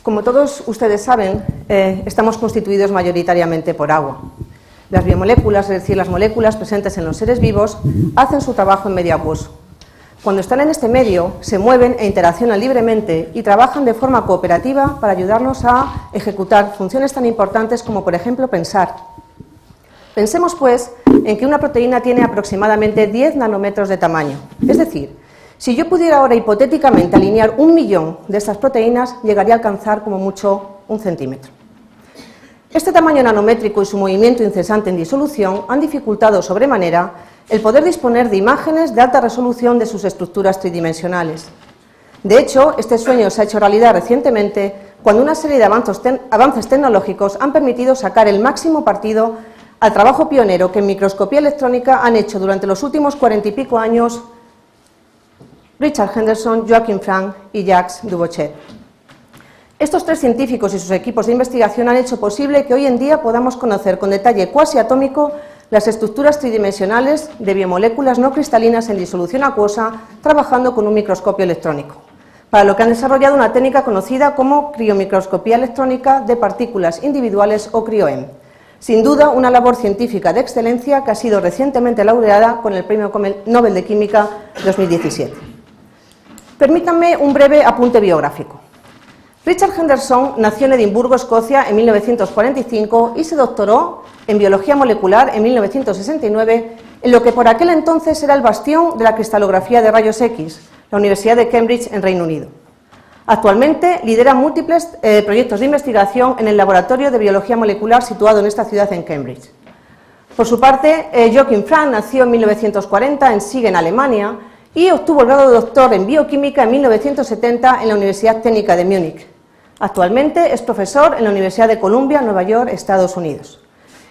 Como todos ustedes saben, estamos constituidos mayoritariamente por agua. Las biomoléculas, es decir, las moléculas presentes en los seres vivos, hacen su trabajo en medio acuoso. Cuando están en este medio, se mueven e interaccionan libremente y trabajan de forma cooperativa para ayudarnos a ejecutar funciones tan importantes como, por ejemplo, pensar. Pensemos, pues, en que una proteína tiene aproximadamente 10 nanómetros de tamaño. Es decir, si yo pudiera ahora hipotéticamente alinear 1 millón de estas proteínas, llegaría a alcanzar como mucho 1 centímetro. Este tamaño nanométrico y su movimiento incesante en disolución han dificultado sobremanera el poder disponer de imágenes de alta resolución de sus estructuras tridimensionales. De hecho, este sueño se ha hecho realidad recientemente cuando una serie de avances tecnológicos han permitido sacar el máximo partido al trabajo pionero que en microscopía electrónica han hecho durante los últimos 40 y pico años Richard Henderson, Joachim Frank y Jacques Dubochet. Estos tres científicos y sus equipos de investigación han hecho posible que hoy en día podamos conocer con detalle cuasi atómico las estructuras tridimensionales de biomoléculas no cristalinas en disolución acuosa trabajando con un microscopio electrónico, para lo que han desarrollado una técnica conocida como criomicroscopía electrónica de partículas individuales o CRIOEM. Sin duda, una labor científica de excelencia que ha sido recientemente laureada con el Premio Nobel de Química 2017. Permítanme un breve apunte biográfico. Richard Henderson nació en Edimburgo, Escocia, en 1945 y se doctoró en biología molecular en 1969 en lo que por aquel entonces era el bastión de la cristalografía de rayos X, la Universidad de Cambridge en Reino Unido. Actualmente lidera múltiples proyectos de investigación en el Laboratorio de Biología Molecular situado en esta ciudad en Cambridge. Por su parte, Joachim Frank nació en 1940 en Siegen, Alemania, y obtuvo el grado de doctor en bioquímica en 1970 en la Universidad Técnica de Múnich. Actualmente es profesor en la Universidad de Columbia, Nueva York, Estados Unidos.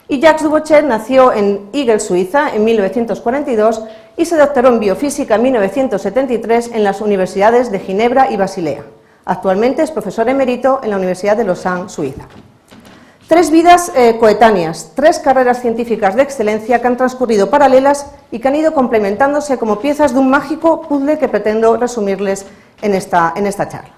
Y Jacques Dubochet nació en Igel, Suiza, en 1942 y se doctoró en biofísica en 1973 en las universidades de Ginebra y Basilea. Actualmente es profesor emérito en la Universidad de Lausanne, Suiza. Tres vidas coetáneas, tres carreras científicas de excelencia que han transcurrido paralelas y que han ido complementándose como piezas de un mágico puzzle que pretendo resumirles en esta charla.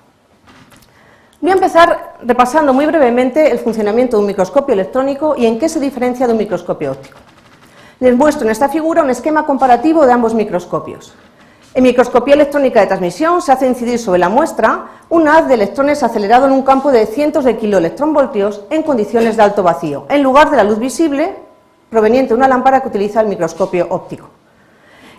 Voy a empezar repasando muy brevemente el funcionamiento de un microscopio electrónico y en qué se diferencia de un microscopio óptico. Les muestro en esta figura un esquema comparativo de ambos microscopios. En microscopía electrónica de transmisión se hace incidir sobre la muestra un haz de electrones acelerado en un campo de cientos de kiloelectronvoltios en condiciones de alto vacío, en lugar de la luz visible proveniente de una lámpara que utiliza el microscopio óptico.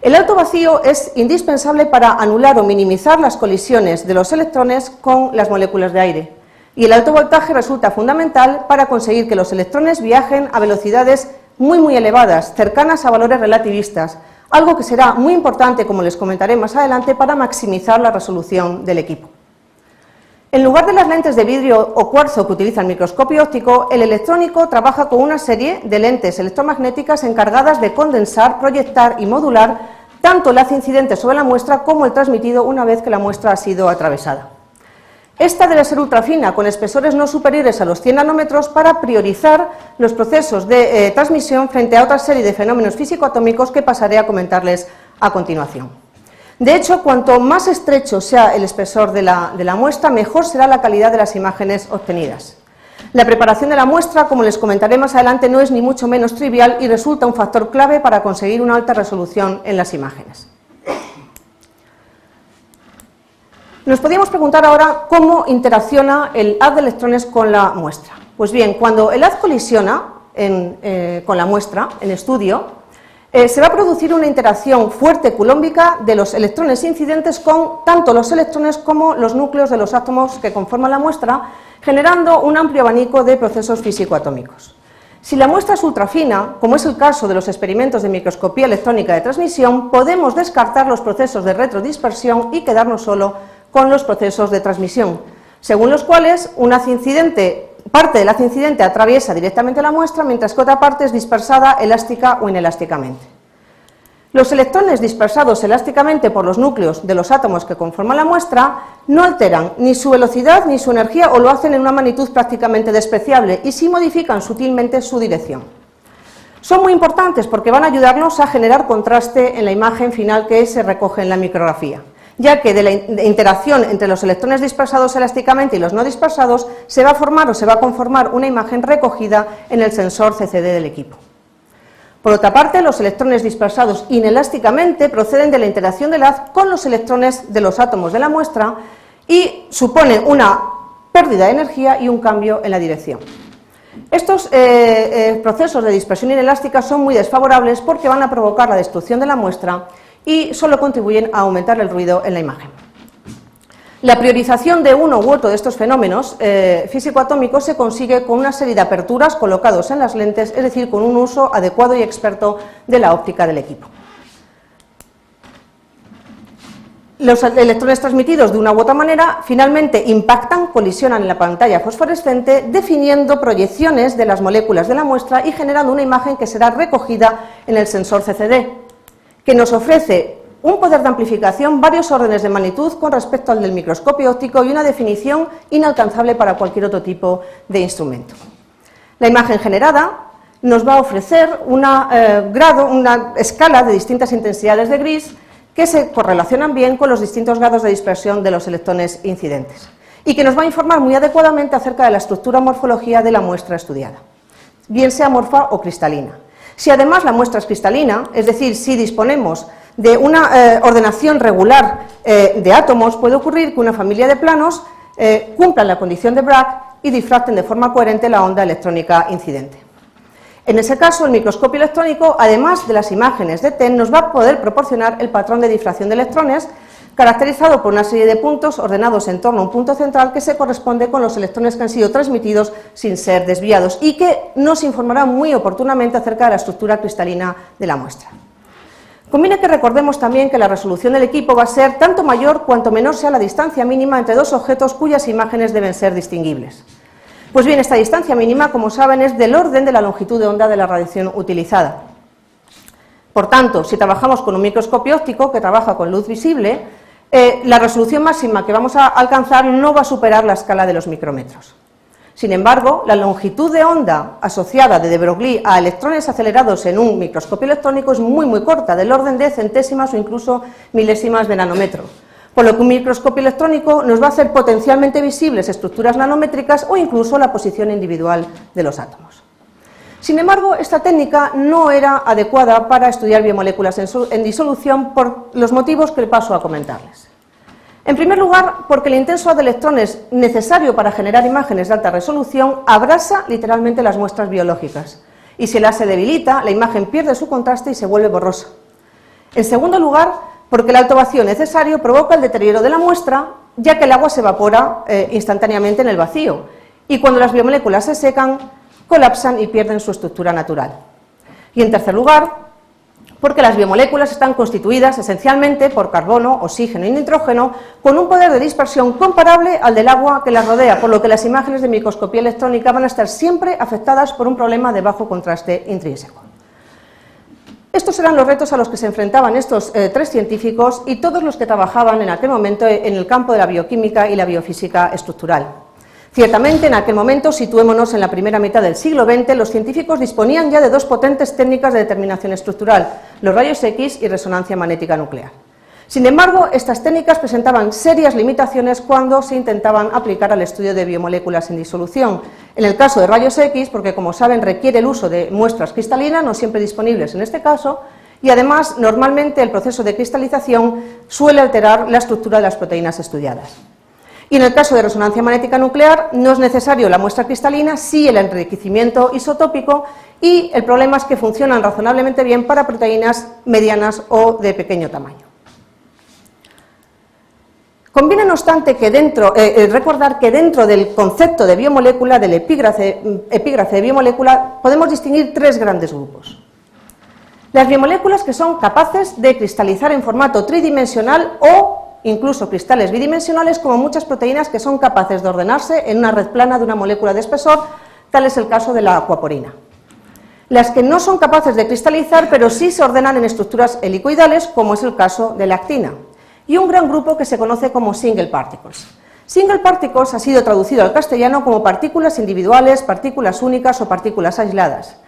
El alto vacío es indispensable para anular o minimizar las colisiones de los electrones con las moléculas de aire, y el alto voltaje resulta fundamental para conseguir que los electrones viajen a velocidades muy elevadas, cercanas a valores relativistas, algo que será muy importante, como les comentaré más adelante, para maximizar la resolución del equipo. En lugar de las lentes de vidrio o cuarzo que utiliza el microscopio óptico, el electrónico trabaja con una serie de lentes electromagnéticas encargadas de condensar, proyectar y modular tanto el haz incidente sobre la muestra como el transmitido una vez que la muestra ha sido atravesada. Esta debe ser ultrafina, con espesores no superiores a los 100 nanómetros para priorizar los procesos de transmisión frente a otra serie de fenómenos físico-atómicos que pasaré a comentarles a continuación. De hecho, cuanto más estrecho sea el espesor de la muestra, mejor será la calidad de las imágenes obtenidas. La preparación de la muestra, como les comentaré más adelante, no es ni mucho menos trivial y resulta un factor clave para conseguir una alta resolución en las imágenes. Nos podríamos preguntar ahora cómo interacciona el haz de electrones con la muestra. Pues bien, cuando el haz colisiona con la muestra en estudio, se va a producir una interacción fuerte culómbica de los electrones incidentes con tanto los electrones como los núcleos de los átomos que conforman la muestra, generando un amplio abanico de procesos físico-atómicos. Si la muestra es ultrafina, como es el caso de los experimentos de microscopía electrónica de transmisión, podemos descartar los procesos de retrodispersión y quedarnos solo con los procesos de transmisión, según los cuales parte del haz incidente atraviesa directamente la muestra, mientras que otra parte es dispersada elástica o inelásticamente. Los electrones dispersados elásticamente por los núcleos de los átomos que conforman la muestra no alteran ni su velocidad ni su energía o lo hacen en una magnitud prácticamente despreciable y sí modifican sutilmente su dirección. Son muy importantes porque van a ayudarnos a generar contraste en la imagen final que se recoge en la micrografía. ya que de la interacción entre los electrones dispersados elásticamente y los no dispersados se va a formar o se va a conformar una imagen recogida en el sensor CCD del equipo. Por otra parte, los electrones dispersados inelásticamente proceden de la interacción del haz con los electrones de los átomos de la muestra y suponen una pérdida de energía y un cambio en la dirección. Estos procesos de dispersión inelástica son muy desfavorables porque van a provocar la destrucción de la muestra y solo contribuyen a aumentar el ruido en la imagen. La priorización de uno u otro de estos fenómenos físico-atómicos se consigue con una serie de aperturas colocados en las lentes, es decir, con un uso adecuado y experto de la óptica del equipo. Los electrones transmitidos de una u otra manera finalmente impactan, colisionan en la pantalla fosforescente, definiendo proyecciones de las moléculas de la muestra y generando una imagen que será recogida en el sensor CCD, que nos ofrece un poder de amplificación varios órdenes de magnitud con respecto al del microscopio óptico y una definición inalcanzable para cualquier otro tipo de instrumento. La imagen generada nos va a ofrecer una escala de distintas intensidades de gris que se correlacionan bien con los distintos grados de dispersión de los electrones incidentes y que nos va a informar muy adecuadamente acerca de la estructura o morfología de la muestra estudiada, bien sea amorfa o cristalina. Si además la muestra es cristalina, es decir, si disponemos de una ordenación regular de átomos, puede ocurrir que una familia de planos cumplan la condición de Bragg y difracten de forma coherente la onda electrónica incidente. En ese caso, el microscopio electrónico, además de las imágenes de TEN, nos va a poder proporcionar el patrón de difracción de electrones, caracterizado por una serie de puntos ordenados en torno a un punto central que se corresponde con los electrones que han sido transmitidos sin ser desviados y que nos informará muy oportunamente acerca de la estructura cristalina de la muestra. Conviene que recordemos también que la resolución del equipo va a ser tanto mayor cuanto menor sea la distancia mínima entre dos objetos cuyas imágenes deben ser distinguibles. Pues bien, esta distancia mínima, como saben, es del orden de la longitud de onda de la radiación utilizada. Por tanto, si trabajamos con un microscopio óptico que trabaja con luz visible, la resolución máxima que vamos a alcanzar no va a superar la escala de los micrómetros. Sin embargo, la longitud de onda asociada de de Broglie a electrones acelerados en un microscopio electrónico es muy corta, del orden de centésimas o incluso milésimas de nanómetro, por lo que un microscopio electrónico nos va a hacer potencialmente visibles estructuras nanométricas o incluso la posición individual de los átomos. Sin embargo, esta técnica no era adecuada para estudiar biomoléculas en disolución por los motivos que paso a comentarles. En primer lugar, porque el intenso haz de electrones necesario para generar imágenes de alta resolución abrasa literalmente las muestras biológicas, y si el haz se debilita, la imagen pierde su contraste y se vuelve borrosa. En segundo lugar, porque el alto vacío necesario provoca el deterioro de la muestra, ya que el agua se evapora instantáneamente en el vacío, y cuando las biomoléculas se secan, colapsan y pierden su estructura natural. Y en tercer lugar, porque las biomoléculas están constituidas esencialmente por carbono, oxígeno y nitrógeno, con un poder de dispersión comparable al del agua que las rodea, por lo que las imágenes de microscopía electrónica van a estar siempre afectadas por un problema de bajo contraste intrínseco. Estos eran los retos a los que se enfrentaban estos tres científicos y todos los que trabajaban en aquel momento en el campo de la bioquímica y la biofísica estructural. Ciertamente, en aquel momento, situémonos en la primera mitad del siglo XX, los científicos disponían ya de dos potentes técnicas de determinación estructural, los rayos X y resonancia magnética nuclear. Sin embargo, estas técnicas presentaban serias limitaciones cuando se intentaban aplicar al estudio de biomoléculas en disolución. En el caso de rayos X, porque como saben requiere el uso de muestras cristalinas, no siempre disponibles en este caso, y además normalmente el proceso de cristalización suele alterar la estructura de las proteínas estudiadas. Y en el caso de resonancia magnética nuclear no es necesario la muestra cristalina, sí el enriquecimiento isotópico, y el problema es que funcionan razonablemente bien para proteínas medianas o de pequeño tamaño. Conviene, no obstante, recordar que dentro del concepto de biomolécula, del epígrafe de biomolécula, podemos distinguir tres grandes grupos. Las biomoléculas que son capaces de cristalizar en formato tridimensional o incluso cristales bidimensionales, como muchas proteínas que son capaces de ordenarse en una red plana de una molécula de espesor, tal es el caso de la aquaporina. Las que no son capaces de cristalizar, pero sí se ordenan en estructuras helicoidales, como es el caso de la actina. Y un gran grupo que se conoce como single particles. Single particles ha sido traducido al castellano como partículas individuales, partículas únicas o partículas aisladas.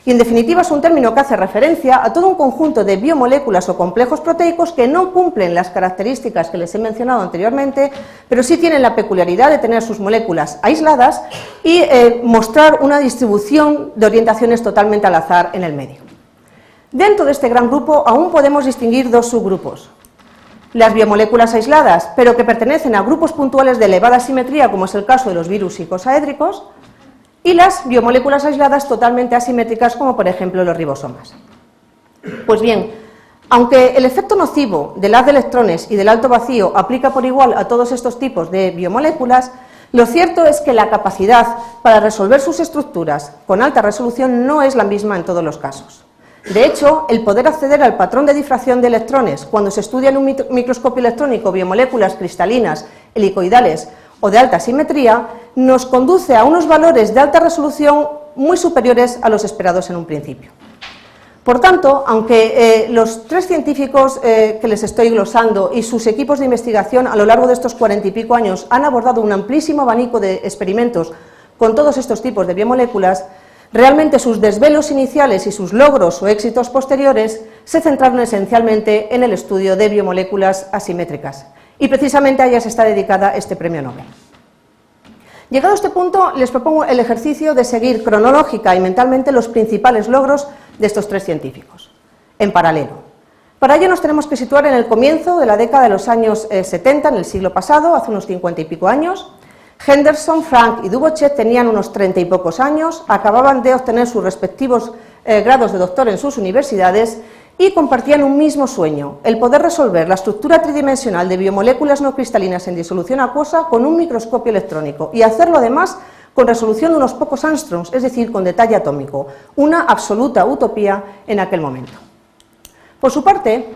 Y en definitiva es un término que hace referencia a todo un conjunto de biomoléculas o complejos proteicos que no cumplen las características que les he mencionado anteriormente, pero sí tienen la peculiaridad de tener sus moléculas aisladas y mostrar una distribución de orientaciones totalmente al azar en el medio. Dentro de este gran grupo aún podemos distinguir dos subgrupos. Las biomoléculas aisladas, pero que pertenecen a grupos puntuales de elevada simetría, como es el caso de los virus icosaédricos, y las biomoléculas aisladas totalmente asimétricas, como por ejemplo los ribosomas. Pues bien, aunque el efecto nocivo del haz de electrones y del alto vacío aplica por igual a todos estos tipos de biomoléculas, lo cierto es que la capacidad para resolver sus estructuras con alta resolución no es la misma en todos los casos. De hecho, el poder acceder al patrón de difracción de electrones cuando se estudia en un microscopio electrónico biomoléculas cristalinas, helicoidales o de alta simetría, nos conduce a unos valores de alta resolución muy superiores a los esperados en un principio. Por tanto, aunque los tres científicos que les estoy glosando y sus equipos de investigación a lo largo de estos 40 y pico años han abordado un amplísimo abanico de experimentos con todos estos tipos de biomoléculas, realmente sus desvelos iniciales y sus logros o éxitos posteriores se centraron esencialmente en el estudio de biomoléculas asimétricas, y precisamente a ellas está dedicada este premio Nobel. Llegado a este punto, les propongo el ejercicio de seguir cronológica y mentalmente los principales logros de estos tres científicos, en paralelo. Para ello nos tenemos que situar en el comienzo de la década de los años 70, en el siglo pasado, hace unos 50 y pico años. Henderson, Frank y Dubochet tenían unos 30 y pocos años, acababan de obtener sus respectivos grados de doctor en sus universidades y compartían un mismo sueño, el poder resolver la estructura tridimensional de biomoléculas no cristalinas en disolución acuosa con un microscopio electrónico y hacerlo además con resolución de unos pocos angstroms, es decir, con detalle atómico, una absoluta utopía en aquel momento. Por su parte,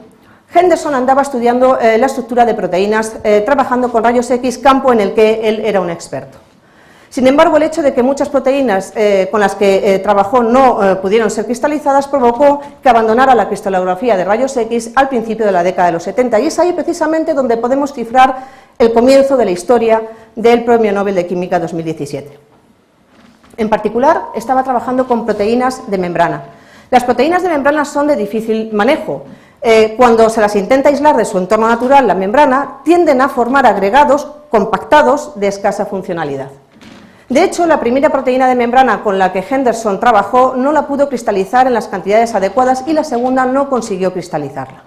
Henderson andaba estudiando la estructura de proteínas, trabajando con rayos X, campo en el que él era un experto. Sin embargo, el hecho de que muchas proteínas con las que trabajó no pudieron ser cristalizadas provocó que abandonara la cristalografía de rayos X al principio de la década de los 70, y es ahí precisamente donde podemos cifrar el comienzo de la historia del Premio Nobel de Química 2017. En particular, estaba trabajando con proteínas de membrana. Las proteínas de membrana son de difícil manejo. Cuando se las intenta aislar de su entorno natural, la membrana, tienden a formar agregados compactados de escasa funcionalidad. De hecho, la primera proteína de membrana con la que Henderson trabajó no la pudo cristalizar en las cantidades adecuadas y la segunda no consiguió cristalizarla.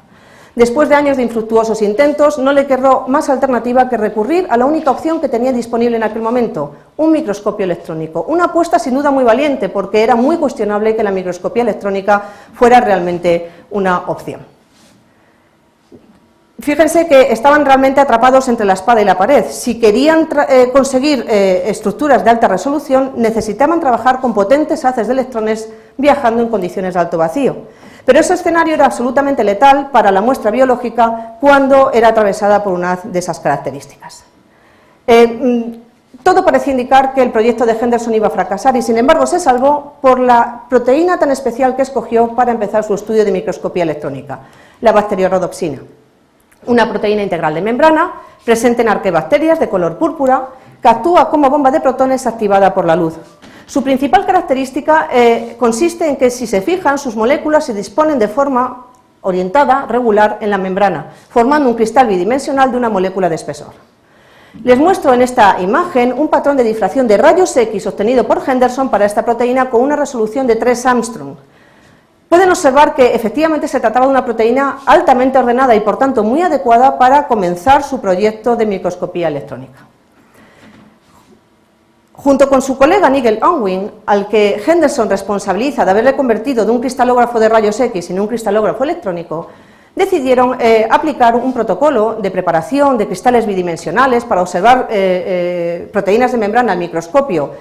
Después de años de infructuosos intentos, no le quedó más alternativa que recurrir a la única opción que tenía disponible en aquel momento, un microscopio electrónico. Una apuesta sin duda muy valiente, porque era muy cuestionable que la microscopía electrónica fuera realmente una opción. Fíjense que estaban realmente atrapados entre la espada y la pared. Si querían conseguir estructuras de alta resolución, necesitaban trabajar con potentes haces de electrones viajando en condiciones de alto vacío. Pero ese escenario era absolutamente letal para la muestra biológica cuando era atravesada por un haz de esas características. Todo parecía indicar que el proyecto de Henderson iba a fracasar y, sin embargo, se salvó por la proteína tan especial que escogió para empezar su estudio de microscopía electrónica, la bacteriorhodopsina. Una proteína integral de membrana, presente en arqueobacterias de color púrpura, que actúa como bomba de protones activada por la luz. Su principal característica consiste en que, si se fijan, sus moléculas se disponen de forma orientada, regular, en la membrana, formando un cristal bidimensional de una molécula de espesor. Les muestro en esta imagen un patrón de difracción de rayos X obtenido por Henderson para esta proteína con una resolución de 3 Armstrong. Pueden observar que efectivamente se trataba de una proteína altamente ordenada y por tanto muy adecuada para comenzar su proyecto de microscopía electrónica. Junto con su colega Nigel Unwin, al que Henderson responsabiliza de haberle convertido de un cristalógrafo de rayos X en un cristalógrafo electrónico, decidieron aplicar un protocolo de preparación de cristales bidimensionales para observar proteínas de membrana al microscopio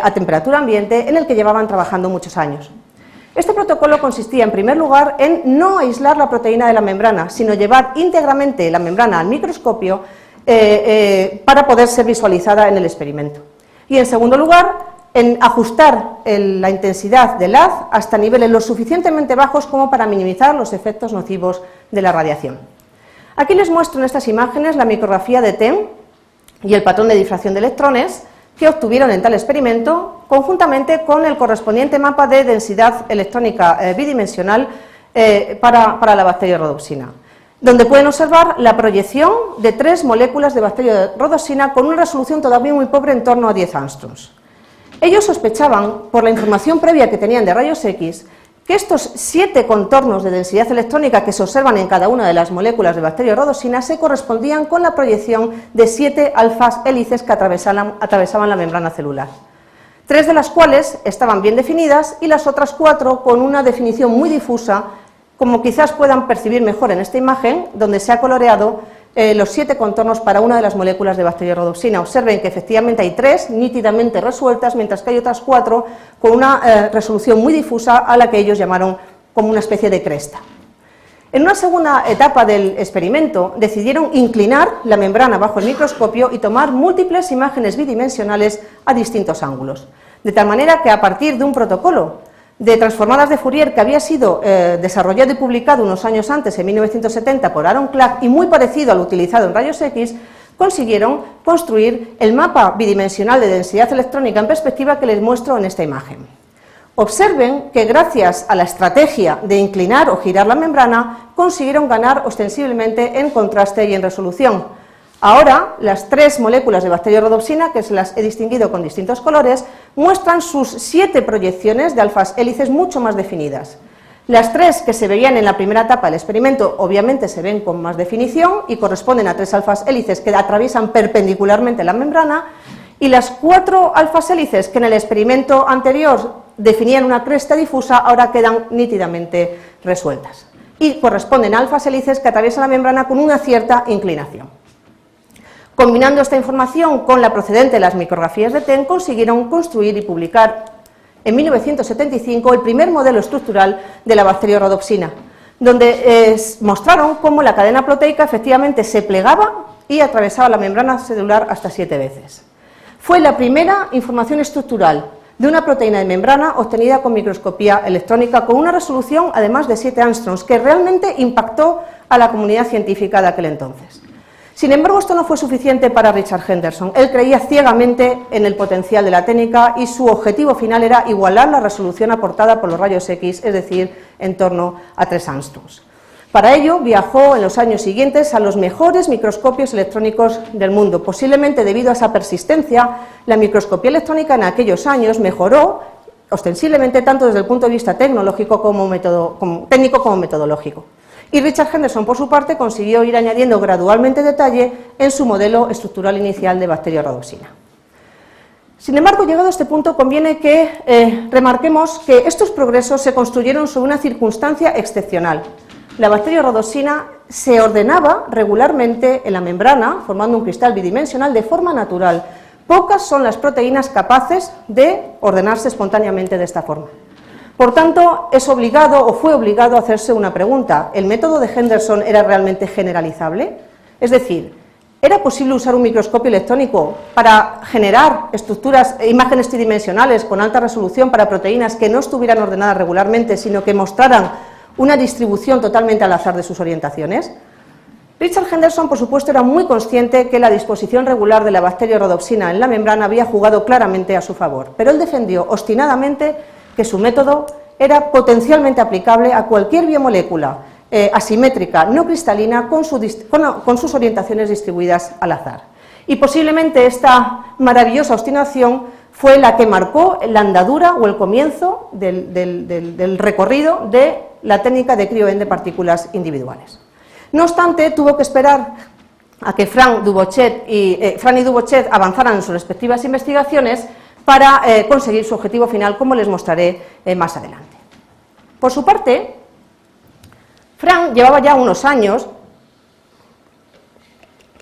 a temperatura ambiente, en el que llevaban trabajando muchos años. Este protocolo consistía, en primer lugar, en no aislar la proteína de la membrana, sino llevar íntegramente la membrana al microscopio para poder ser visualizada en el experimento. Y, en segundo lugar, en ajustar la intensidad del haz hasta niveles lo suficientemente bajos como para minimizar los efectos nocivos de la radiación. Aquí les muestro en estas imágenes la micrografía de TEM y el patrón de difracción de electrones que obtuvieron en tal experimento, conjuntamente con el correspondiente mapa de densidad electrónica bidimensional para la bacteria rhodopsina, donde pueden observar la proyección de 3 moléculas de bacteria rhodopsina con una resolución todavía muy pobre, en torno a 10 angstroms. Ellos sospechaban, por la información previa que tenían de rayos X, que estos 7 contornos de densidad electrónica que se observan en cada una de las moléculas de bacteria rhodopsina se correspondían con la proyección de 7 alfas hélices que atravesaban la membrana celular. 3 de las cuales estaban bien definidas y las otras 4 con una definición muy difusa, como quizás puedan percibir mejor en esta imagen, donde se ha coloreado los 7 contornos para una de las moléculas de bacteria rhodopsina. Observen que efectivamente hay 3 nítidamente resueltas, mientras que hay otras 4 con una resolución muy difusa, a la que ellos llamaron como una especie de cresta. En una segunda etapa del experimento decidieron inclinar la membrana bajo el microscopio y tomar múltiples imágenes bidimensionales a distintos ángulos, de tal manera que a partir de un protocolo de transformadas de Fourier que había sido desarrollado y publicado unos años antes, en 1970, por Aaron Clark, y muy parecido al utilizado en rayos X, consiguieron construir el mapa bidimensional de densidad electrónica en perspectiva que les muestro en esta imagen. Observen que gracias a la estrategia de inclinar o girar la membrana, consiguieron ganar ostensiblemente en contraste y en resolución. Ahora, las 3 moléculas de bacteria rhodopsina, que se las he distinguido con distintos colores, muestran sus 7 proyecciones de alfas hélices mucho más definidas. Las 3 que se veían en la primera etapa del experimento obviamente se ven con más definición y corresponden a 3 alfas hélices que atraviesan perpendicularmente la membrana, y las 4 alfas hélices que en el experimento anterior definían una cresta difusa ahora quedan nítidamente resueltas y corresponden a alfas hélices que atraviesan la membrana con una cierta inclinación. Combinando esta información con la procedente de las micrografías de TEM, consiguieron construir y publicar en 1975 el primer modelo estructural de la bacteria rhodopsina, donde mostraron cómo la cadena proteica efectivamente se plegaba y atravesaba la membrana celular hasta 7 veces. Fue la primera información estructural de una proteína de membrana obtenida con microscopía electrónica con una resolución además de 7 angstroms, que realmente impactó a la comunidad científica de aquel entonces. Sin embargo, esto no fue suficiente para Richard Henderson. Él creía ciegamente en el potencial de la técnica y su objetivo final era igualar la resolución aportada por los rayos X, es decir, en torno a 3 angstroms. Para ello, viajó en los años siguientes a los mejores microscopios electrónicos del mundo. Posiblemente debido a esa persistencia, la microscopía electrónica en aquellos años mejoró ostensiblemente tanto desde el punto de vista tecnológico técnico como metodológico. Y Richard Henderson, por su parte, consiguió ir añadiendo gradualmente detalle en su modelo estructural inicial de bacteria rhodopsina. Sin embargo, llegado a este punto, conviene que remarquemos que estos progresos se construyeron sobre una circunstancia excepcional. La bacteria rhodopsina se ordenaba regularmente en la membrana, formando un cristal bidimensional de forma natural. Pocas son las proteínas capaces de ordenarse espontáneamente de esta forma. Por tanto, es obligado o fue obligado a hacerse una pregunta: ¿el método de Henderson era realmente generalizable? Es decir, ¿era posible usar un microscopio electrónico para generar imágenes tridimensionales con alta resolución para proteínas que no estuvieran ordenadas regularmente, sino que mostraran una distribución totalmente al azar de sus orientaciones? Richard Henderson, por supuesto, era muy consciente que la disposición regular de la bacteria rhodopsina en la membrana había jugado claramente a su favor, pero él defendió obstinadamente que su método era potencialmente aplicable a cualquier biomolécula asimétrica, no cristalina, con sus orientaciones distribuidas al azar. Y posiblemente esta maravillosa obstinación fue la que marcó la andadura o el comienzo del recorrido de la técnica de cryo-EM de partículas individuales. No obstante, tuvo que esperar a que Frank y Dubochet avanzaran en sus respectivas investigaciones para conseguir su objetivo final, como les mostraré más adelante. Por su parte, Frank llevaba ya unos años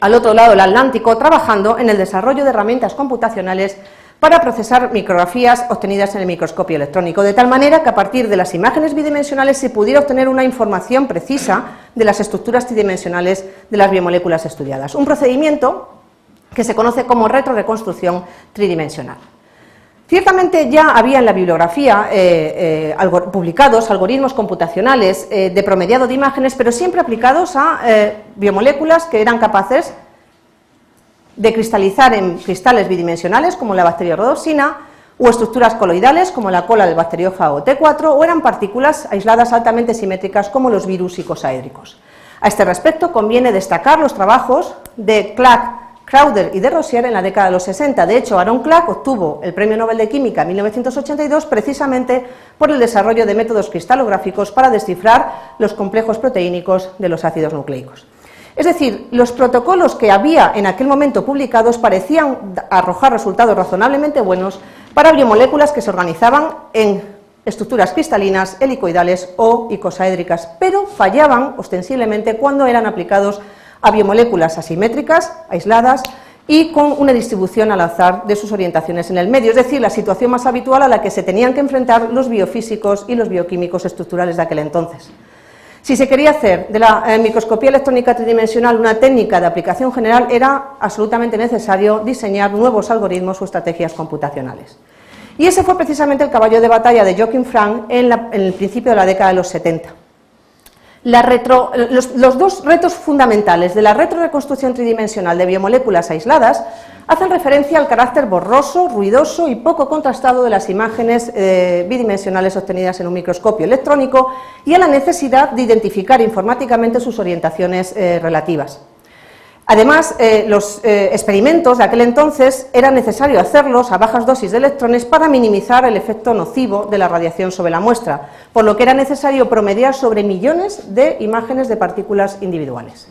al otro lado del Atlántico trabajando en el desarrollo de herramientas computacionales para procesar micrografías obtenidas en el microscopio electrónico, de tal manera que a partir de las imágenes bidimensionales se pudiera obtener una información precisa de las estructuras tridimensionales de las biomoléculas estudiadas, un procedimiento que se conoce como retroreconstrucción tridimensional. Ciertamente ya había en la bibliografía publicados algoritmos computacionales de promediado de imágenes, pero siempre aplicados a biomoléculas que eran capaces de cristalizar en cristales bidimensionales, como la bacteria rhodopsina, o estructuras coloidales como la cola del bacteriófago T4, o eran partículas aisladas altamente simétricas como los virus icosaédricos. A este respecto conviene destacar los trabajos de Clark, Crowder y de Rosier en la década de los 60. De hecho, Aaron Clark obtuvo el Premio Nobel de Química en 1982 precisamente por el desarrollo de métodos cristalográficos para descifrar los complejos proteínicos de los ácidos nucleicos. Es decir, los protocolos que había en aquel momento publicados parecían arrojar resultados razonablemente buenos para biomoléculas que se organizaban en estructuras cristalinas, helicoidales o icosaédricas, pero fallaban ostensiblemente cuando eran aplicados a biomoléculas asimétricas, aisladas y con una distribución al azar de sus orientaciones en el medio, es decir, la situación más habitual a la que se tenían que enfrentar los biofísicos y los bioquímicos estructurales de aquel entonces. Si se quería hacer de la microscopía electrónica tridimensional una técnica de aplicación general, era absolutamente necesario diseñar nuevos algoritmos o estrategias computacionales. Y ese fue precisamente el caballo de batalla de Joachim Frank en el principio de la década de los 70. Los dos retos fundamentales de la retroreconstrucción tridimensional de biomoléculas aisladas hacen referencia al carácter borroso, ruidoso y poco contrastado de las imágenes bidimensionales obtenidas en un microscopio electrónico y a la necesidad de identificar informáticamente sus orientaciones relativas. Además, los experimentos de aquel entonces era necesario hacerlos a bajas dosis de electrones para minimizar el efecto nocivo de la radiación sobre la muestra, por lo que era necesario promediar sobre millones de imágenes de partículas individuales.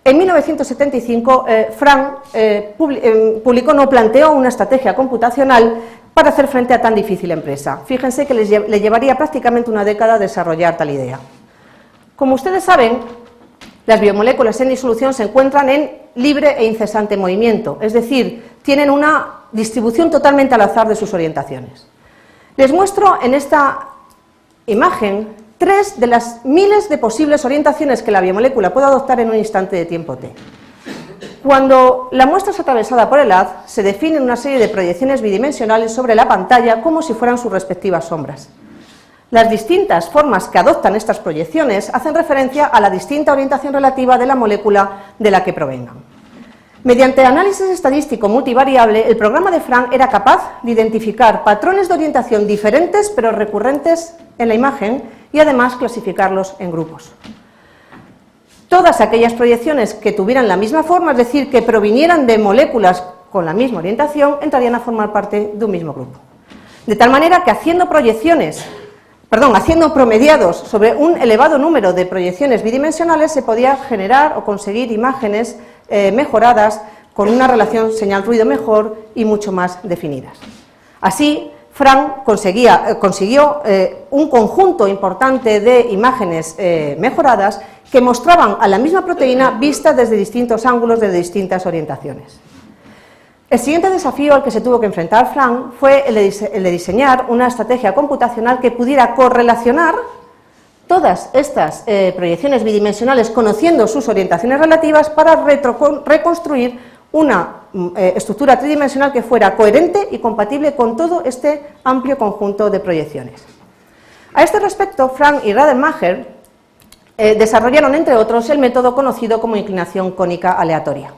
En 1975, Frank planteó una estrategia computacional para hacer frente a tan difícil empresa. Fíjense que le llevaría prácticamente una década desarrollar tal idea. Como ustedes saben, las biomoléculas en disolución se encuentran en libre e incesante movimiento, es decir, tienen una distribución totalmente al azar de sus orientaciones. Les muestro en esta imagen 3 de las miles de posibles orientaciones que la biomolécula puede adoptar en un instante de tiempo t. Cuando la muestra es atravesada por el haz, se definen una serie de proyecciones bidimensionales sobre la pantalla como si fueran sus respectivas sombras. Las distintas formas que adoptan estas proyecciones hacen referencia a la distinta orientación relativa de la molécula de la que provengan. Mediante análisis estadístico multivariable, el programa de Frank era capaz de identificar patrones de orientación diferentes pero recurrentes en la imagen y además clasificarlos en grupos. Todas aquellas proyecciones que tuvieran la misma forma, es decir, que provinieran de moléculas con la misma orientación, entrarían a formar parte de un mismo grupo. De tal manera que haciendo promediados sobre un elevado número de proyecciones bidimensionales se podía generar o conseguir imágenes mejoradas con una relación señal-ruido mejor y mucho más definidas. Así, Frank consiguió un conjunto importante de imágenes mejoradas que mostraban a la misma proteína vista desde distintos ángulos, desde distintas orientaciones. El siguiente desafío al que se tuvo que enfrentar Frank fue el de diseñar una estrategia computacional que pudiera correlacionar todas estas proyecciones bidimensionales conociendo sus orientaciones relativas para reconstruir una estructura tridimensional que fuera coherente y compatible con todo este amplio conjunto de proyecciones. A este respecto, Frank y Rademacher desarrollaron, entre otros, el método conocido como inclinación cónica aleatoria,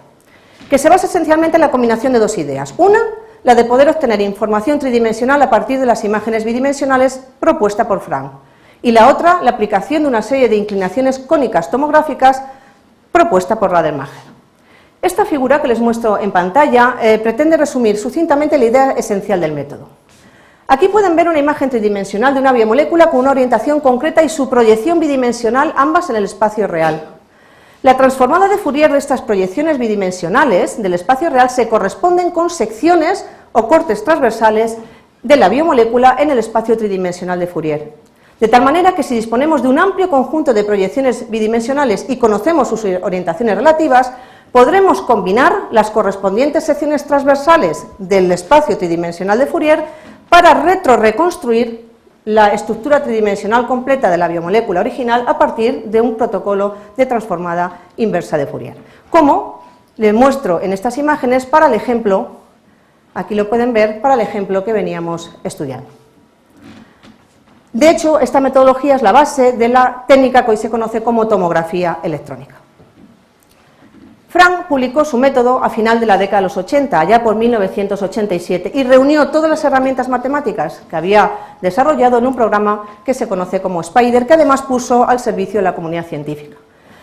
que se basa esencialmente en la combinación de dos ideas. Una, la de poder obtener información tridimensional a partir de las imágenes bidimensionales propuesta por Frank, y la otra, la aplicación de una serie de inclinaciones cónicas tomográficas propuesta por Rademacher. Esta figura que les muestro en pantalla pretende resumir sucintamente la idea esencial del método. Aquí pueden ver una imagen tridimensional de una biomolécula con una orientación concreta y su proyección bidimensional, ambas en el espacio real. La transformada de Fourier de estas proyecciones bidimensionales del espacio real se corresponden con secciones o cortes transversales de la biomolécula en el espacio tridimensional de Fourier. De tal manera que si disponemos de un amplio conjunto de proyecciones bidimensionales y conocemos sus orientaciones relativas, podremos combinar las correspondientes secciones transversales del espacio tridimensional de Fourier para reconstruir la estructura tridimensional completa de la biomolécula original a partir de un protocolo de transformada inversa de Fourier. Como les muestro en estas imágenes para el ejemplo, aquí lo pueden ver, para el ejemplo que veníamos estudiando. De hecho, esta metodología es la base de la técnica que hoy se conoce como tomografía electrónica. Frank publicó su método a final de la década de los 80, allá por 1987, y reunió todas las herramientas matemáticas que había desarrollado en un programa que se conoce como Spider, que además puso al servicio de la comunidad científica.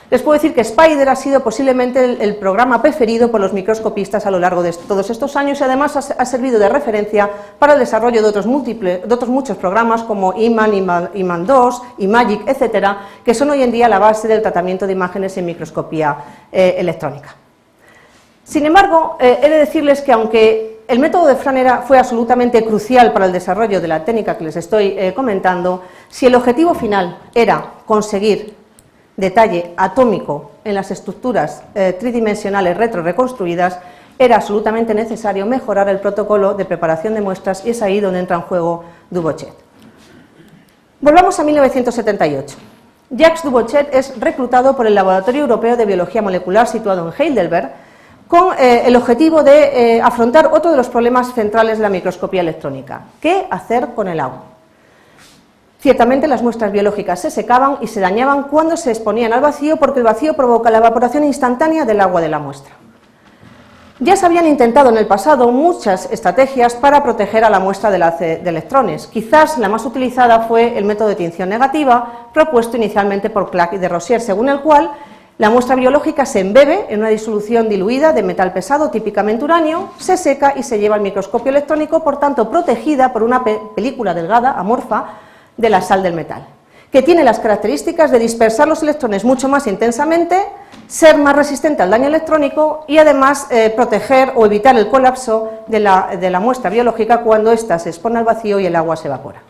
Les puedo decir que Spider ha sido posiblemente el programa preferido por los microscopistas a lo largo de todos estos años y además ha servido de referencia para el desarrollo de otros muchos programas como IMAN, IMAN 2, IMAGIC, etcétera, que son hoy en día la base del tratamiento de imágenes en microscopía electrónica. Sin embargo, he de decirles que aunque el método de Frank fue absolutamente crucial para el desarrollo de la técnica que les estoy comentando, si el objetivo final era conseguir detalle atómico en las estructuras tridimensionales retroreconstruidas, era absolutamente necesario mejorar el protocolo de preparación de muestras y es ahí donde entra en juego Dubochet. Volvamos a 1978. Jacques Dubochet es reclutado por el Laboratorio Europeo de Biología Molecular situado en Heidelberg con el objetivo de afrontar otro de los problemas centrales de la microscopía electrónica: ¿qué hacer con el agua? Ciertamente las muestras biológicas se secaban y se dañaban cuando se exponían al vacío porque el vacío provoca la evaporación instantánea del agua de la muestra. Ya se habían intentado en el pasado muchas estrategias para proteger a la muestra de electrones. Quizás la más utilizada fue el método de tinción negativa propuesto inicialmente por Clark y de Rosier, según el cual la muestra biológica se embebe en una disolución diluida de metal pesado, típicamente uranio, se seca y se lleva al microscopio electrónico, por tanto protegida por una película delgada, amorfa, de la sal del metal, que tiene las características de dispersar los electrones mucho más intensamente, ser más resistente al daño electrónico y además proteger o evitar el colapso de la muestra biológica cuando ésta se expone al vacío y el agua se evapora.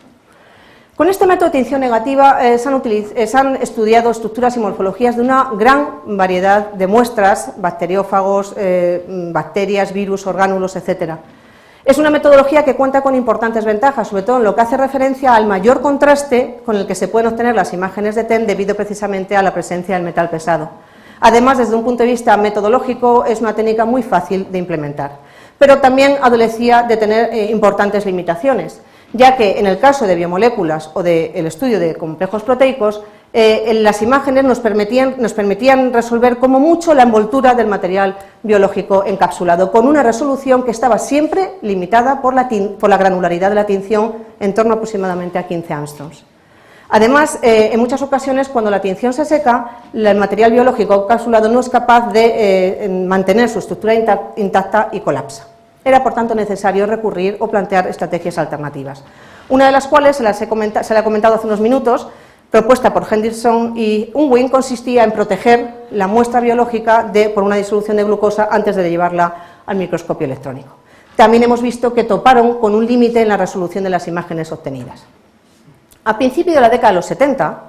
Con este método de tinción negativa se han estudiado estructuras y morfologías de una gran variedad de muestras, bacteriófagos, bacterias, virus, orgánulos, etcétera. Es una metodología que cuenta con importantes ventajas, sobre todo en lo que hace referencia al mayor contraste con el que se pueden obtener las imágenes de TEM debido precisamente a la presencia del metal pesado. Además, desde un punto de vista metodológico, es una técnica muy fácil de implementar, pero también adolecía de tener importantes limitaciones, ya que en el caso de biomoléculas o del estudio de complejos proteicos, las imágenes nos permitían resolver como mucho la envoltura del material biológico encapsulado, con una resolución que estaba siempre limitada por la granularidad de la tinción, en torno aproximadamente a 15 angstroms. Además, en muchas ocasiones, cuando la tinción se seca, el material biológico encapsulado no es capaz de mantener su estructura intacta y colapsa. Era, por tanto, necesario recurrir o plantear estrategias alternativas, una de las cuales se la he comentado hace unos minutos, propuesta por Henderson y Unwin, consistía en proteger la muestra biológica por una disolución de glucosa antes de llevarla al microscopio electrónico. También hemos visto que toparon con un límite en la resolución de las imágenes obtenidas. A principios de la década de los 70,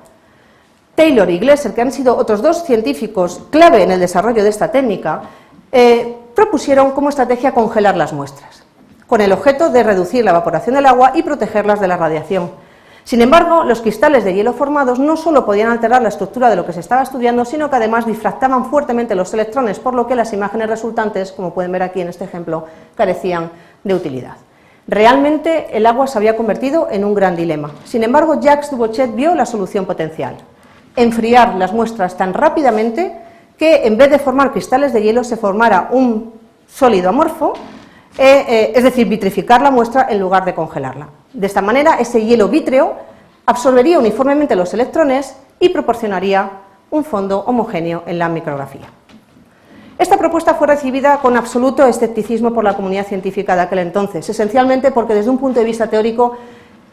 Taylor y Gleiser, que han sido otros dos científicos clave en el desarrollo de esta técnica, propusieron como estrategia congelar las muestras, con el objeto de reducir la evaporación del agua y protegerlas de la radiación. Sin embargo, los cristales de hielo formados no solo podían alterar la estructura de lo que se estaba estudiando, sino que además difractaban fuertemente los electrones, por lo que las imágenes resultantes, como pueden ver aquí en este ejemplo, carecían de utilidad. Realmente el agua se había convertido en un gran dilema. Sin embargo, Jacques Dubochet vio la solución potencial: enfriar las muestras tan rápidamente que en vez de formar cristales de hielo se formara un sólido amorfo, es decir, vitrificar la muestra en lugar de congelarla. De esta manera, ese hielo vítreo absorbería uniformemente los electrones y proporcionaría un fondo homogéneo en la micrografía. Esta propuesta fue recibida con absoluto escepticismo por la comunidad científica de aquel entonces, esencialmente porque desde un punto de vista teórico,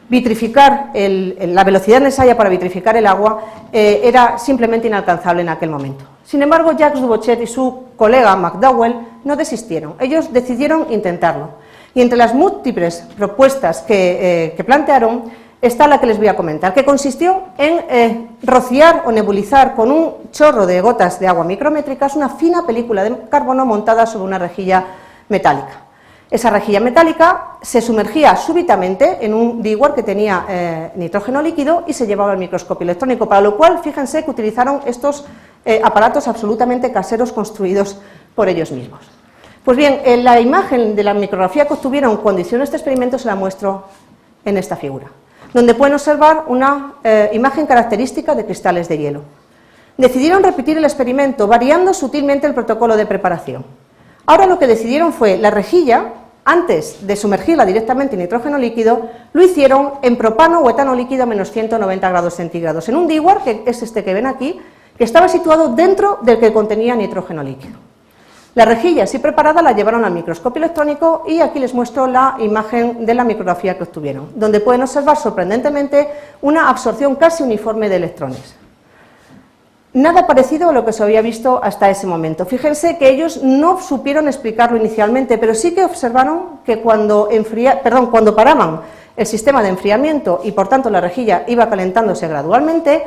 vitrificar la velocidad necesaria para vitrificar el agua era simplemente inalcanzable en aquel momento. Sin embargo, Jacques Dubochet y su colega McDowell no desistieron, ellos decidieron intentarlo. Y entre las múltiples propuestas que plantearon está la que les voy a comentar, que consistió en rociar o nebulizar con un chorro de gotas de agua micrométricas una fina película de carbono montada sobre una rejilla metálica. Esa rejilla metálica se sumergía súbitamente en un dewar que tenía nitrógeno líquido y se llevaba al microscopio electrónico, para lo cual fíjense que utilizaron estos aparatos absolutamente caseros construidos por ellos mismos. Pues bien, la imagen de la micrografía que obtuvieron cuando hicieron este experimento se la muestro en esta figura, donde pueden observar una imagen característica de cristales de hielo. decidieron repetir el experimento, variando sutilmente el protocolo de preparación. Ahora lo que decidieron fue la rejilla, antes de sumergirla directamente en nitrógeno líquido, lo hicieron en propano o etano líquido a menos 190 grados centígrados, en un dewar, que es este que ven aquí, que estaba situado dentro del que contenía nitrógeno líquido. La rejilla así preparada la llevaron al microscopio electrónico y aquí les muestro la imagen de la micrografía que obtuvieron, donde pueden observar sorprendentemente una absorción casi uniforme de electrones. Nada parecido a lo que se había visto hasta ese momento. Fíjense que ellos no supieron explicarlo inicialmente, pero sí que observaron que cuando paraban el sistema de enfriamiento y por tanto la rejilla iba calentándose gradualmente,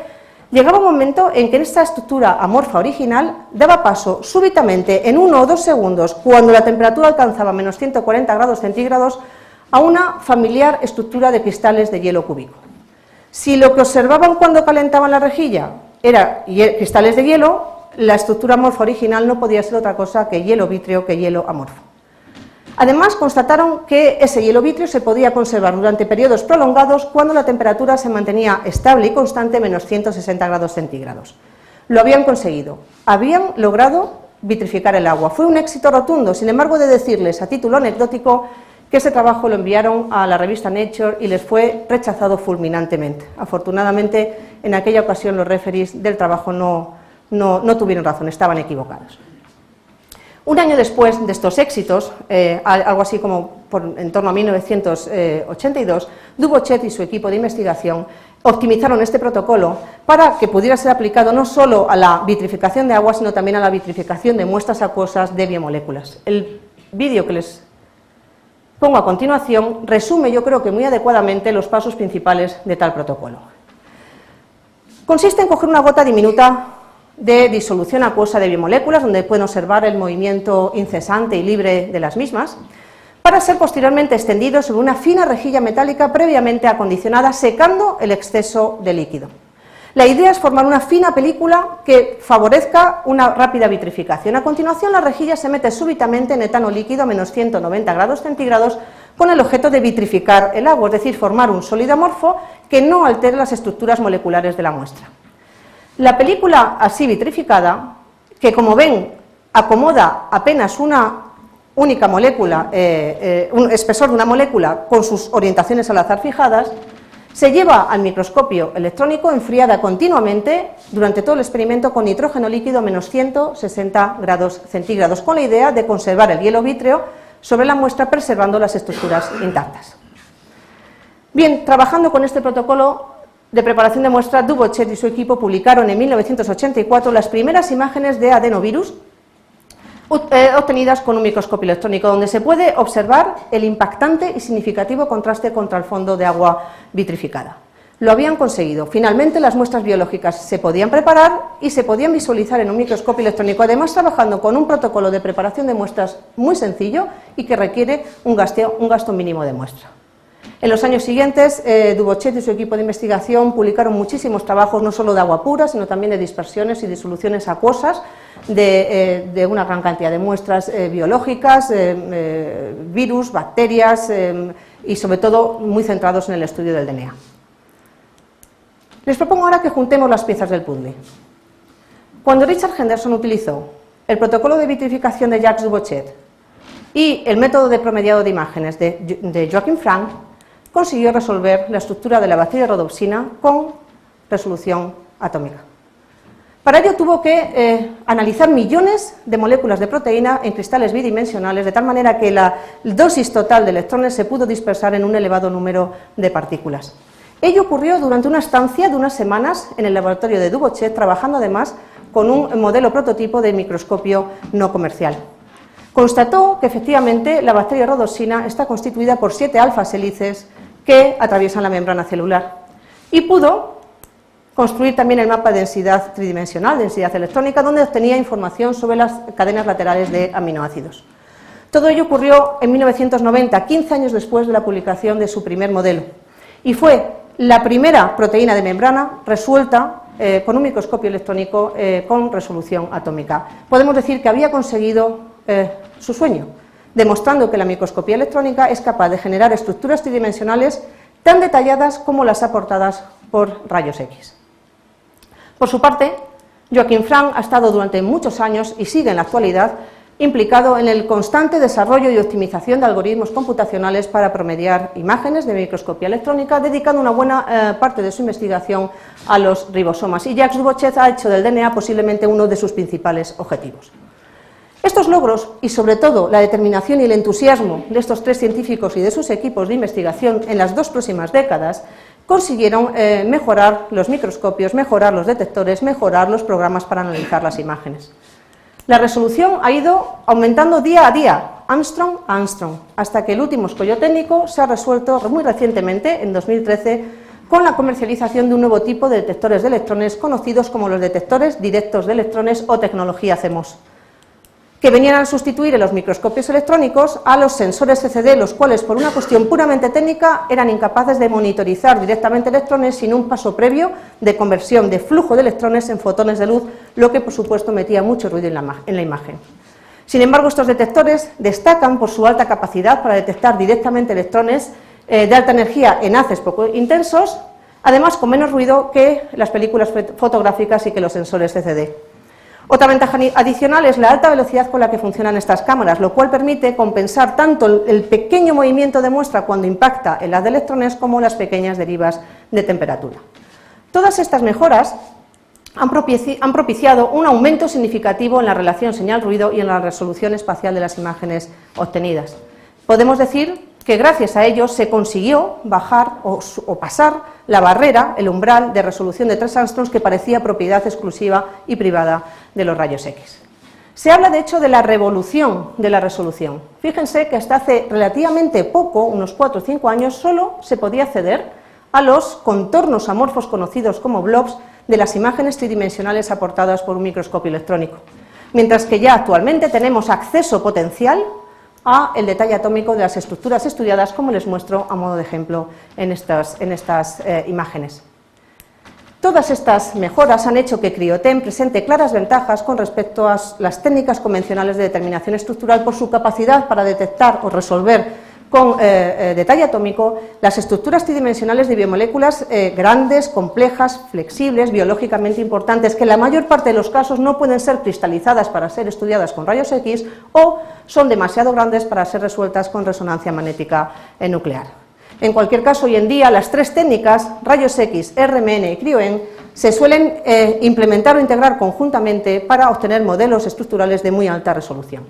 llegaba un momento en que esta estructura amorfa original daba paso súbitamente en 1 o 2 segundos, cuando la temperatura alcanzaba menos 140 grados centígrados, a una familiar estructura de cristales de hielo cúbico. Si lo que observaban cuando calentaban la rejilla era cristales de hielo, la estructura amorfa original no podía ser otra cosa que hielo vítreo, que hielo amorfo. Además, constataron que ese hielo vítreo se podía conservar durante periodos prolongados cuando la temperatura se mantenía estable y constante menos 160 grados centígrados. Lo habían conseguido, habían logrado vitrificar el agua. Fue un éxito rotundo, sin embargo, he de decirles a título anecdótico que ese trabajo lo enviaron a la revista Nature y les fue rechazado fulminantemente. Afortunadamente, en aquella ocasión los referees del trabajo no tuvieron razón, estaban equivocados. Un año después de estos éxitos, algo así como en torno a 1982, Dubochet y su equipo de investigación optimizaron este protocolo para que pudiera ser aplicado no solo a la vitrificación de agua, sino también a la vitrificación de muestras acuosas de biomoléculas. El vídeo que les pongo a continuación resume, yo creo que muy adecuadamente, los pasos principales de tal protocolo. Consiste en coger una gota diminuta de disolución acuosa de biomoléculas, donde pueden observar el movimiento incesante y libre de las mismas, para ser posteriormente extendidos sobre una fina rejilla metálica previamente acondicionada, secando el exceso de líquido. La idea es formar una fina película que favorezca una rápida vitrificación. A continuación, la rejilla se mete súbitamente en etano líquido a menos 190 grados centígrados con el objeto de vitrificar el agua, es decir, formar un sólido amorfo que no altere las estructuras moleculares de la muestra. La película así vitrificada, que como ven acomoda apenas una única molécula, un espesor de una molécula con sus orientaciones al azar fijadas, se lleva al microscopio electrónico enfriada continuamente durante todo el experimento con nitrógeno líquido a menos 160 grados centígrados, con la idea de conservar el hielo vítreo sobre la muestra preservando las estructuras intactas. Bien, trabajando con este protocolo de preparación de muestra, Dubochet y su equipo publicaron en 1984 las primeras imágenes de adenovirus obtenidas con un microscopio electrónico, donde se puede observar el impactante y significativo contraste contra el fondo de agua vitrificada. Lo habían conseguido. Finalmente, las muestras biológicas se podían preparar y se podían visualizar en un microscopio electrónico, además trabajando con un protocolo de preparación de muestras muy sencillo y que requiere un gasto mínimo de muestra. En los años siguientes, Dubochet y su equipo de investigación publicaron muchísimos trabajos, no solo de agua pura, sino también de dispersiones y disoluciones acuosas de una gran cantidad de muestras biológicas, virus, bacterias y sobre todo muy centrados en el estudio del DNA. Les propongo ahora que juntemos las piezas del puzzle. Cuando Richard Henderson utilizó el protocolo de vitrificación de Jacques Dubochet y el método de promediado de imágenes de Joachim Frank, consiguió resolver la estructura de la bacteria rodopsina con resolución atómica. Para ello tuvo que analizar millones de moléculas de proteína en cristales bidimensionales, de tal manera que la dosis total de electrones se pudo dispersar en un elevado número de partículas. Ello ocurrió durante una estancia de unas semanas en el laboratorio de Dubochet, trabajando además con un modelo prototipo de microscopio no comercial. Constató que efectivamente la bacteria rodopsina está constituida por 7 alfas hélices que atraviesan la membrana celular y pudo construir también el mapa de densidad tridimensional, densidad electrónica, donde obtenía información sobre las cadenas laterales de aminoácidos. Todo ello ocurrió en 1990, 15 años después de la publicación de su primer modelo, y fue la primera proteína de membrana resuelta con un microscopio electrónico con resolución atómica. Podemos decir que había conseguido su sueño, demostrando que la microscopía electrónica es capaz de generar estructuras tridimensionales tan detalladas como las aportadas por rayos X. Por su parte, Joaquim Frank ha estado durante muchos años, y sigue en la actualidad, implicado en el constante desarrollo y optimización de algoritmos computacionales para promediar imágenes de microscopía electrónica, dedicando una buena parte de su investigación a los ribosomas. Y Jacques Dubochet ha hecho del DNA posiblemente uno de sus principales objetivos. Estos logros, y sobre todo la determinación y el entusiasmo de estos tres científicos y de sus equipos de investigación en las 2 próximas décadas, consiguieron mejorar los microscopios, mejorar los detectores, mejorar los programas para analizar las imágenes. La resolución ha ido aumentando día a día, Armstrong a Armstrong, hasta que el último escollo técnico se ha resuelto muy recientemente, en 2013, con la comercialización de un nuevo tipo de detectores de electrones conocidos como los detectores directos de electrones o tecnología CMOS, que venían a sustituir en los microscopios electrónicos a los sensores CCD, los cuales, por una cuestión puramente técnica, eran incapaces de monitorizar directamente electrones sin un paso previo de conversión de flujo de electrones en fotones de luz, lo que, por supuesto, metía mucho ruido en la imagen. Sin embargo, estos detectores destacan por su alta capacidad para detectar directamente electrones de alta energía en haces poco intensos, además con menos ruido que las películas fotográficas y que los sensores CCD. Otra ventaja adicional es la alta velocidad con la que funcionan estas cámaras, lo cual permite compensar tanto el pequeño movimiento de muestra cuando impacta el haz de electrones como las pequeñas derivas de temperatura. Todas estas mejoras han propiciado un aumento significativo en la relación señal-ruido y en la resolución espacial de las imágenes obtenidas. Podemos decir que gracias a ello se consiguió bajar o pasar la barrera, el umbral de resolución de 3 angstroms que parecía propiedad exclusiva y privada de los rayos X. Se habla, de hecho, de la revolución de la resolución. Fíjense que hasta hace relativamente poco, unos 4 o 5 años, solo se podía acceder a los contornos amorfos conocidos como blobs de las imágenes tridimensionales aportadas por un microscopio electrónico, mientras que ya actualmente tenemos acceso potencial a el detalle atómico de las estructuras estudiadas, como les muestro a modo de ejemplo en estas imágenes. Todas estas mejoras han hecho que Cryo-TEM presente claras ventajas con respecto a las técnicas convencionales de determinación estructural por su capacidad para detectar o resolver con detalle atómico las estructuras tridimensionales de biomoléculas grandes, complejas, flexibles, biológicamente importantes, que en la mayor parte de los casos no pueden ser cristalizadas para ser estudiadas con rayos X o son demasiado grandes para ser resueltas con resonancia magnética nuclear. En cualquier caso, hoy en día las 3 técnicas, rayos X, RMN y Cryo-EM, se suelen implementar o integrar conjuntamente para obtener modelos estructurales de muy alta resolución.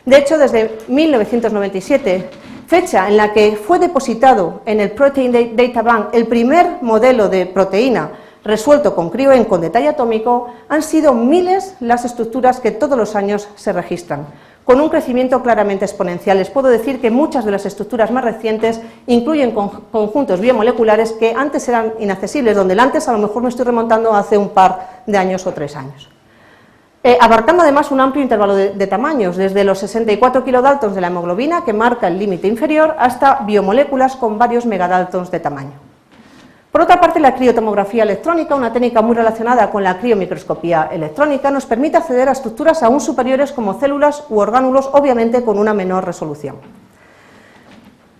De hecho, desde 1997, fecha en la que fue depositado en el Protein Data Bank el primer modelo de proteína resuelto con Cryo-EM con detalle atómico, han sido miles las estructuras que todos los años se registran, con un crecimiento claramente exponencial. Les puedo decir que muchas de las estructuras más recientes incluyen conjuntos biomoleculares que antes eran inaccesibles, donde el antes a lo mejor me estoy remontando hace un par de años o 3 años. Abarcando además un amplio intervalo de tamaños, desde los 64 kilodaltons de la hemoglobina, que marca el límite inferior, hasta biomoléculas con varios megadaltons de tamaño. Por otra parte, la criotomografía electrónica, una técnica muy relacionada con la criomicroscopía electrónica, nos permite acceder a estructuras aún superiores como células u orgánulos, obviamente con una menor resolución.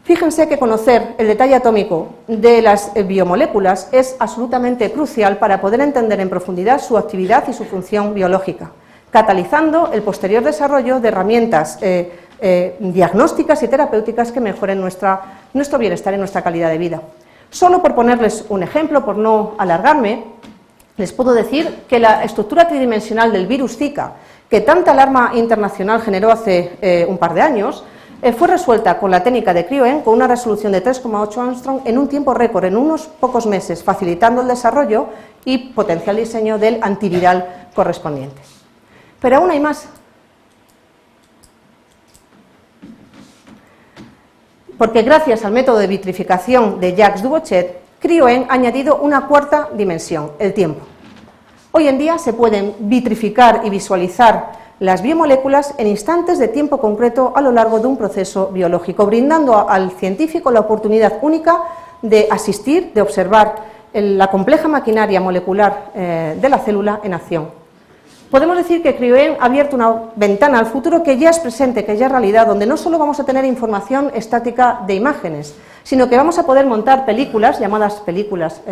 Fíjense que conocer el detalle atómico de las biomoléculas es absolutamente crucial para poder entender en profundidad su actividad y su función biológica, catalizando el posterior desarrollo de herramientas diagnósticas y terapéuticas que mejoren nuestro bienestar y nuestra calidad de vida. Solo por ponerles un ejemplo, por no alargarme, les puedo decir que la estructura tridimensional del virus Zika, que tanta alarma internacional generó hace un par de años, fue resuelta con la técnica de Cryo-EM con una resolución de 3,8 Armstrong en un tiempo récord, en unos pocos meses, facilitando el desarrollo y potencial diseño del antiviral correspondiente. Pero aún hay más. Porque gracias al método de vitrificación de Jacques Dubochet, Cryo-EM ha añadido una cuarta dimensión, el tiempo. Hoy en día se pueden vitrificar y visualizar las biomoléculas en instantes de tiempo concreto a lo largo de un proceso biológico, brindando al científico la oportunidad única de asistir, de observar la compleja maquinaria molecular de la célula en acción. Podemos decir que Cryo-EM ha abierto una ventana al futuro que ya es presente, que ya es realidad, donde no solo vamos a tener información estática de imágenes, sino que vamos a poder montar películas, llamadas películas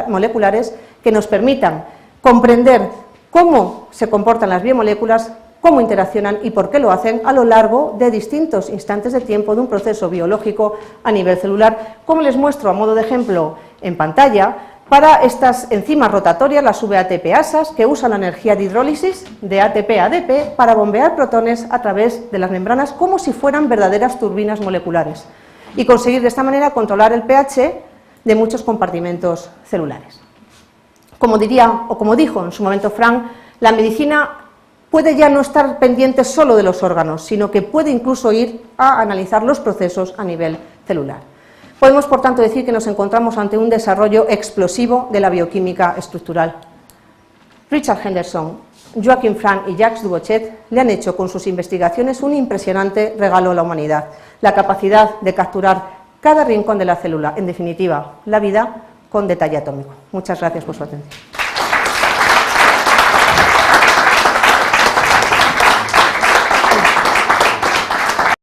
moleculares, que nos permitan comprender cómo se comportan las biomoléculas, cómo interaccionan y por qué lo hacen a lo largo de distintos instantes de tiempo de un proceso biológico a nivel celular, como les muestro a modo de ejemplo en pantalla, para estas enzimas rotatorias, las VATPasas, que usan la energía de hidrólisis de ATP a ADP para bombear protones a través de las membranas como si fueran verdaderas turbinas moleculares y conseguir de esta manera controlar el pH de muchos compartimentos celulares. Como diría, o como dijo en su momento Frank, la medicina puede ya no estar pendiente solo de los órganos, sino que puede incluso ir a analizar los procesos a nivel celular. Podemos, por tanto, decir que nos encontramos ante un desarrollo explosivo de la bioquímica estructural. Richard Henderson, Joachim Frank y Jacques Dubochet le han hecho con sus investigaciones un impresionante regalo a la humanidad, la capacidad de capturar cada rincón de la célula, en definitiva, la vida con detalle atómico. Muchas gracias por su atención.